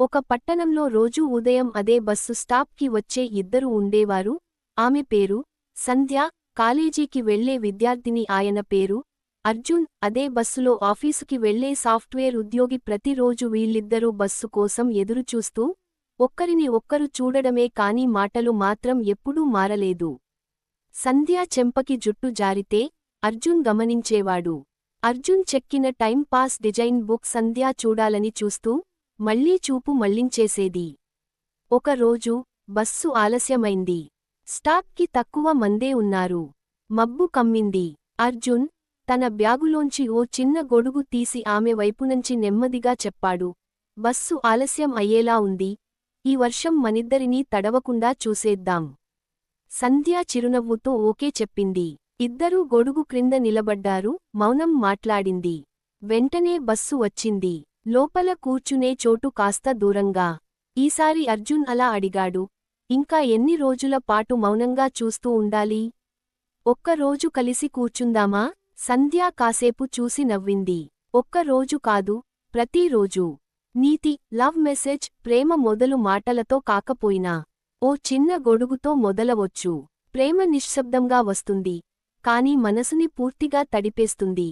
ఒక పట్టణంలో రోజూ ఉదయం అదే బస్సు స్టాప్కి వచ్చే ఇద్దరు ఉండేవారు. ఆమె పేరు సంధ్య, కాలేజీకి వెళ్లే విద్యార్థిని. ఆయన పేరు అర్జున్, అదే బస్సులో ఆఫీసుకి వెళ్లే సాఫ్ట్వేర్ ఉద్యోగి. ప్రతిరోజు వీళ్ళిద్దరూ బస్సు కోసం ఎదురుచూస్తూ ఒక్కరిని ఒక్కరు చూడడమే కాని మాటలు మాత్రం ఎప్పుడూ మారలేదు. సంధ్య చెంపకి జుట్టు జారితే అర్జున్ గమనించేవాడు. అర్జున్ చెక్కిన టైం పాస్ డిజైన్ బుక్ సంధ్య చూడాలని చూస్తూ మళ్లీ చూపు మళ్లించేసేది. ఒకరోజు బస్సు ఆలస్యమైంది. స్టాప్కి తక్కువ మందే ఉన్నారు. మబ్బు కమ్మింది. అర్జున్ తన బ్యాగులోంచి ఓ చిన్న గొడుగు తీసి ఆమె వైపునుంచి నెమ్మదిగా చెప్పాడు, బస్సు ఆలస్యం అయ్యేలా ఉంది. ఈ వర్షం మనిద్దరినీ తడవకుండా చూసేద్దాం. సంధ్య చిరునవ్వుతో ఓకే చెప్పింది. ఇద్దరూ గొడుగు క్రింద నిలబడ్డారు. మౌనం మాట్లాడింది. వెంటనే బస్సు వచ్చింది. లోపల కూర్చునే చోటు కాస్త దూరంగా. ఈసారి అర్జున్ అలా అడిగాడు, ఇంకా ఎన్ని రోజుల పాటు మౌనంగా చూస్తూ ఉండాలి? ఒక్కరోజు కలిసి కూర్చుందామా? సంధ్య కాసేపు చూసి నవ్వింది. ఒక్కరోజు కాదు, ప్రతిరోజూ. నీతి, లవ్ మెసేజ్, ప్రేమ మొదలు మాటలతో కాకపోయినా ఓ చిన్న గొడుగుతో మొదలవచ్చు. ప్రేమ నిశ్శబ్దంగా వస్తుంది, కాని మనసుని పూర్తిగా తడిపేస్తుంది.